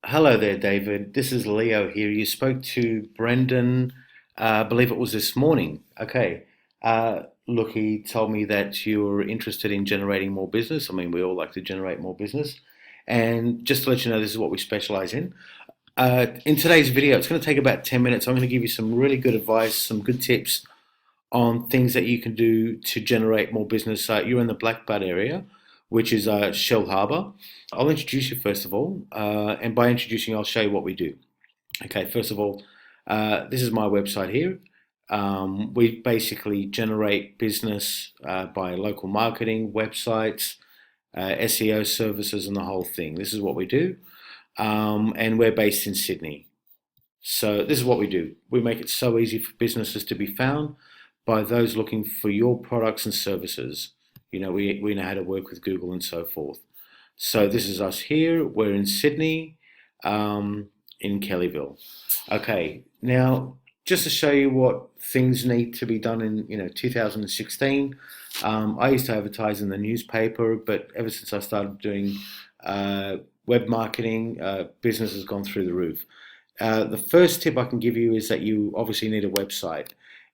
Hello there, David. This is Leo here. You spoke to Brendan, I believe it was this morning. Okay. Look, he told me that you're interested in generating more business. I mean, we all like to generate more business. And just to let you know, this is what we specialize in. In today's video, it's going to take about 10 minutes. I'm going to give you some really good advice, some good tips on things that you can do to generate more business. You're in the Blackbud area, which is Shell Harbour. I'll introduce you first of all, and by introducing, I'll show you what we do. Okay, first of all, this is my website here. We basically generate business by local marketing, websites, SEO services, and the whole thing. This is what we do, and we're based in Sydney. So this is what we do. We make it so easy for businesses to be found by those looking for your products and services. We know how to work with Google and so forth. So this is us here. We're in Sydney, in Kellyville. Okay, now just to show you what things need to be done in 2016. I used to advertise in the newspaper, but ever since I started doing web marketing, business has gone through the roof. The first tip I can give you is that you obviously need a website,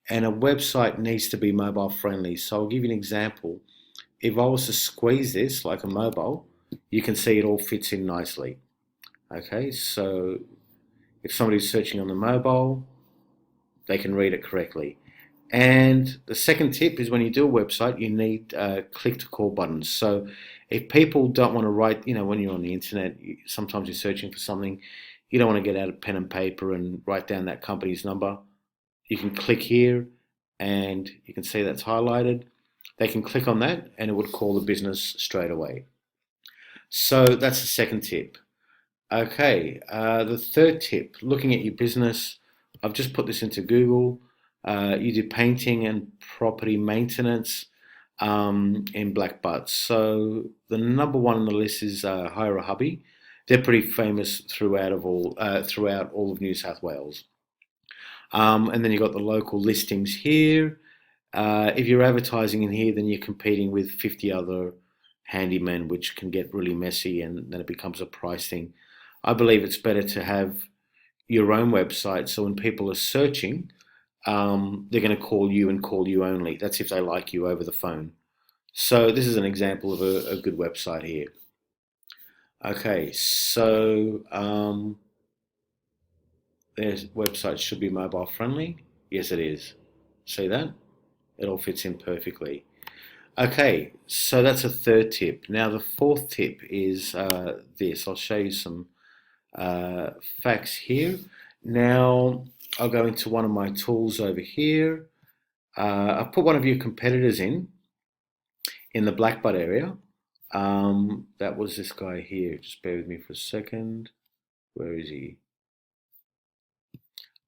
and a website needs to be mobile friendly. So I'll give you an example. If I was to squeeze this like a mobile, you can see it all fits in nicely. Okay, so if somebody's searching on the mobile, they can read it correctly. And the second tip is when you do a website, you need click to call buttons. So if people don't want to write, when you're on the internet, sometimes you're searching for something, you don't want to get out a pen and paper and write down that company's number. You can click here and you can see that's highlighted. They can click on that and it would call the business straight away. So that's the second tip. Okay, the third tip, looking at your business, I've just put this into Google. You do painting and property maintenance in Blackbud. So the number one on the list is Hire a Hubby. They're pretty famous throughout all of New South Wales. And then you've got the local listings here. If you're advertising in here, then you're competing with 50 other handymen, which can get really messy and then it becomes a price thing. I believe it's better to have your own website so when people are searching, they're going to call you and call you only. That's if they like you over the phone. So this is an example of a good website here. Okay, so their website should be mobile friendly. Yes, it is. See that? It all fits in perfectly. Okay, so that's a third tip. Now the fourth tip is this. I'll show you some facts here. Now I'll go into one of my tools over here. I've put one of your competitors in the Blackbud area. That was this guy here. Just bear with me for a second. Where is he?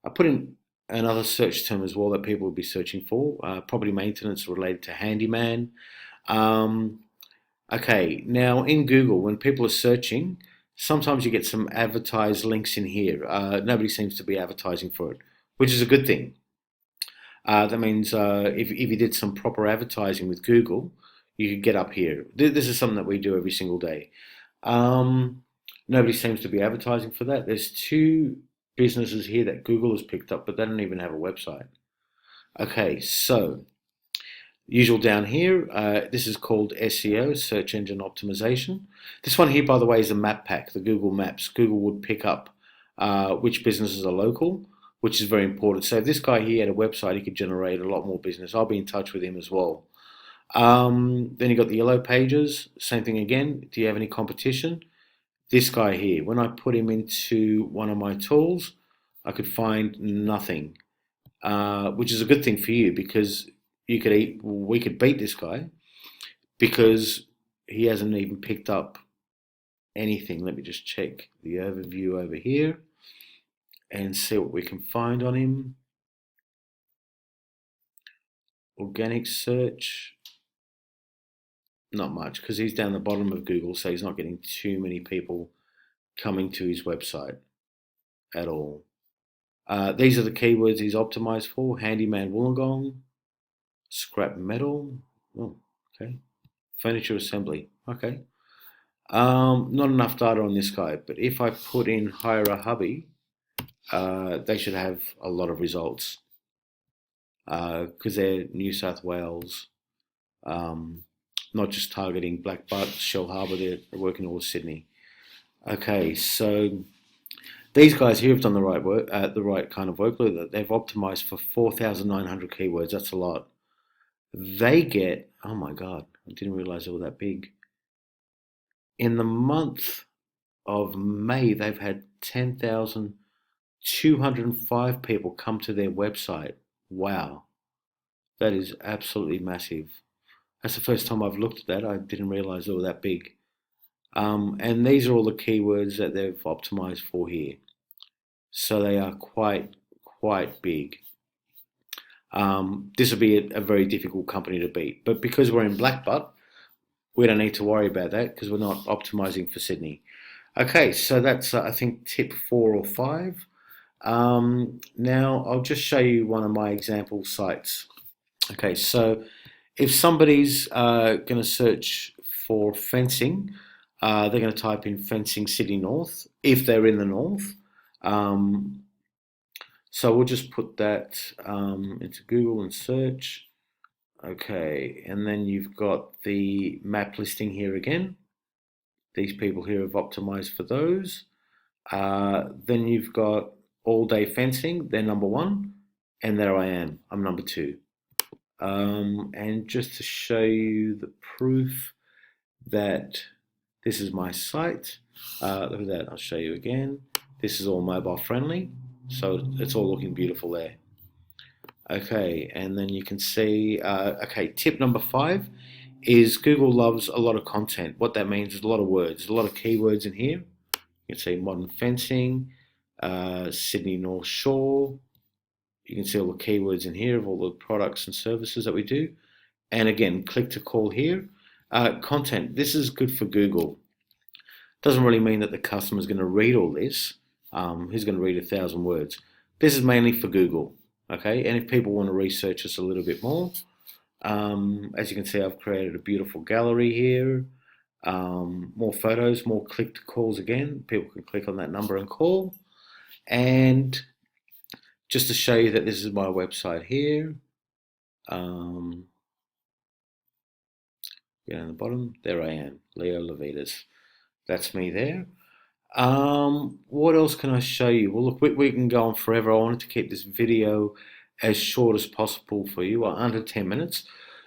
I put in another search term as well that people would be searching for, property maintenance related to handyman. Um, okay, now in Google, when people are searching, sometimes you get some advertised links in here. Nobody seems to be advertising for it, which is a good thing. That means if you did some proper advertising with Google, you could get up here. This is something that we do every single day. Um, Nobody seems to be advertising for that. There's two businesses here that Google has picked up, but they don't even have a website. Okay, so usual down here, this is called SEO, search engine optimization. This one here, by the way, is a map pack, the Google Maps. Google would pick up which businesses are local, which is very important. So if this guy here had a website, he could generate a lot more business. I'll be in touch with him as well. Then you got the yellow pages, same thing again. Do you have any competition? This guy here, when I put him into one of my tools, I could find nothing, which is a good thing for you because we could beat this guy because he hasn't even picked up anything. Let me just check the overview over here and see what we can find on him. Organic search, not much because he's down the bottom of Google, so he's not getting too many people coming to his website at all. These are the keywords he's optimized for: handyman Wollongong, scrap metal, oh, okay, furniture assembly, okay. Not enough data on this guy, but if I put in hire a hubby, they should have a lot of results because they're New South Wales, um, not just targeting Black Butt, Shell Harbour, they're working all of Sydney. Okay, so these guys here have done the right work, the right kind of work. Look, they've optimized for 4,900 keywords. That's a lot. They get, oh my God, I didn't realize they were that big. In the month of May, they've had 10,205 people come to their website. Wow, that is absolutely massive. That's the first time I've looked at that. I didn't realize they were that big. And these are all the keywords that they've optimized for here. So they are quite big. This will be a very difficult company to beat. But because we're in Blackbutt, we don't need to worry about that because we're not optimizing for Sydney. Okay, so that's I think tip 4 or 5. Now I'll just show you one of my example sites. Okay, so if somebody's going to search for fencing, they're going to type in fencing Sydney North if they're in the north. Um, so we'll just put that into Google and search. Okay, and then you've got the map listing here again. These people here have optimized for those. Then you've got all day fencing, they're number 1, and there I am, I'm number 2. And just to show you the proof that this is my site, look at that, I'll show you again. This is all mobile friendly, so it's all looking beautiful there. Okay, and then you can see, okay, tip number 5 is Google loves a lot of content. What that means is a lot of words, a lot of keywords in here. You can see modern fencing, Sydney North Shore. You can see all the keywords in here of all the products and services that we do. And again, click to call here. Content, this is good for Google. Doesn't really mean that the customer is going to read all this. Who's going to read 1,000 words? This is mainly for Google. Okay, and if people want to research us a little bit more, as you can see, I've created a beautiful gallery here. More photos, more click to calls again. People can click on that number and call. And just to show you that this is my website here, down the bottom, there I am, Leo Levitas. That's me there. What else can I show you? Well, look, we can go on forever. I wanted to keep this video as short as possible for you, under 10 minutes.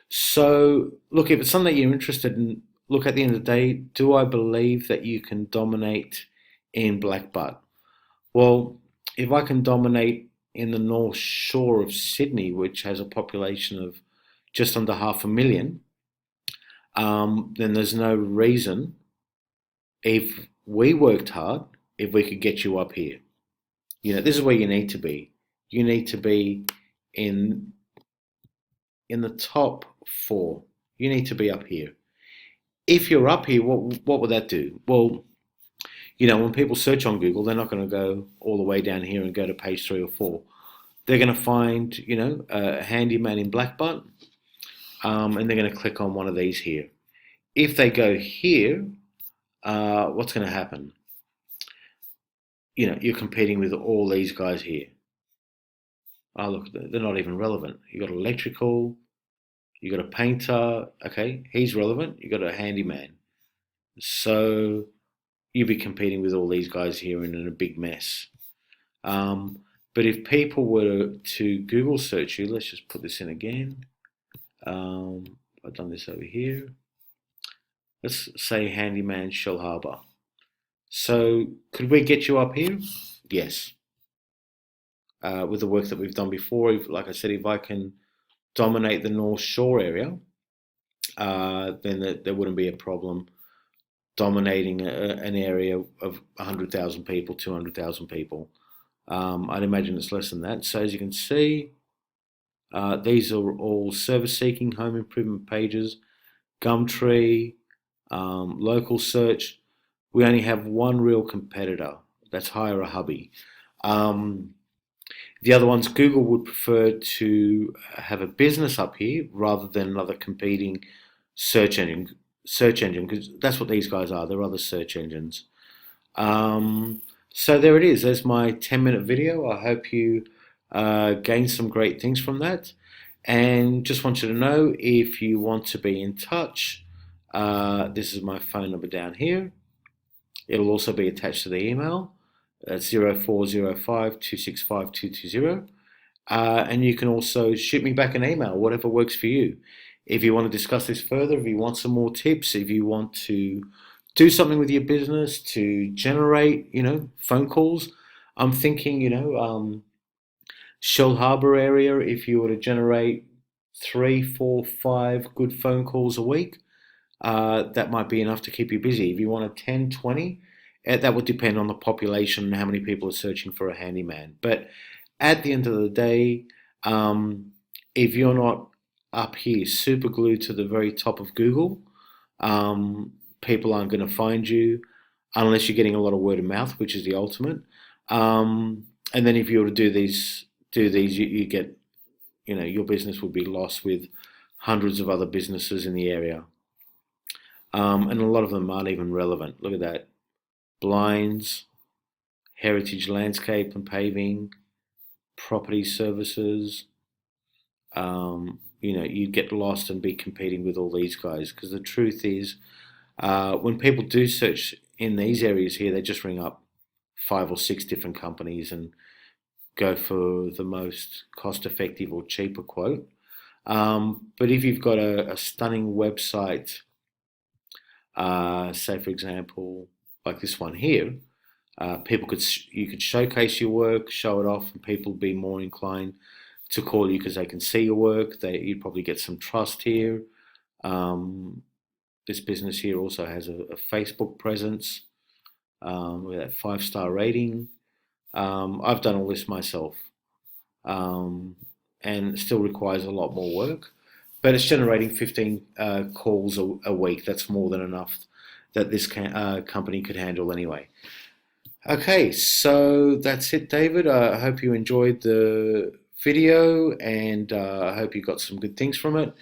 So, look, if it's something that you're interested in, look, at the end of the day, do I believe that you can dominate in Blackbutt? Well, if I can dominate in the North Shore of Sydney, which has a population of just under 500,000, then there's no reason, if we worked hard, if we could get you up here. You know, this is where you need to be. You need to be in the top 4. You need to be up here. If you're up here, what would that do? Well, you know, when people search on Google, they're not going to go all the way down here and go to page 3 or 4. They're going to find, you know, a handyman in Blackbutt, and they're going to click on one of these here. If they go here, what's going to happen? You know, you're competing with all these guys here. Oh, look, they're not even relevant. You got electrical, you got a painter. Okay, he's relevant. You got a handyman. So you'd be competing with all these guys here and in a big mess. But if people were to Google search you, let's just put this in again. I've done this over here. Let's say handyman Shell Harbour. So could we get you up here? Yes. With the work that we've done before, like I said, if I can dominate the North Shore area, then there wouldn't be a problem dominating an area of 100,000 people, 200,000 people. I'd imagine it's less than that. So as you can see, these are all service-seeking home improvement pages, Gumtree, local search. We only have one real competitor. That's Hire a Hubby. The other ones, Google would prefer to have a business up here rather than another competing search engine. search engine, because that's what these guys are. They're other search engines. Um, so there it is. There's my 10-minute video. I hope you gained some great things from that. And just want you to know, if you want to be in touch, this is my phone number down here. It'll also be attached to the email. That's 0405 and you can also shoot me back an email, whatever works for you. If you want to discuss this further, if you want some more tips, if you want to do something with your business to generate, phone calls, I'm thinking, Shell Harbour area, if you were to generate three, four, five good phone calls a week, that might be enough to keep you busy. If you want a 10, 20, that would depend on the population and how many people are searching for a handyman. But at the end of the day, if you're not up here super glued to the very top of Google, people aren't going to find you unless you're getting a lot of word of mouth, which is the ultimate. And then if you were to do these, you get, your business would be lost with hundreds of other businesses in the area. And a lot of them aren't even relevant. Look at that. Blinds, heritage landscape and paving, property services. You'd get lost and be competing with all these guys, because the truth is, when people do search in these areas here, they just ring up 5 or 6 different companies and go for the most cost effective or cheaper quote. But if you've got a stunning website, say for example, like this one here, you could showcase your work, show it off, and people would be more inclined to call you because they can see your work. You'd probably get some trust here. Um, this business here also has a Facebook presence with that 5-star rating. I've done all this myself, um, and it still requires a lot more work. But it's generating 15 calls a week. That's more than enough that this company could handle anyway. Okay, so that's it, David. I hope you enjoyed the video, and I hope you got some good things from it.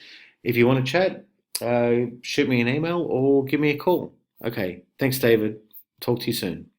If you want to chat, shoot me an email or give me a call. Okay, thanks, David. Talk to you soon.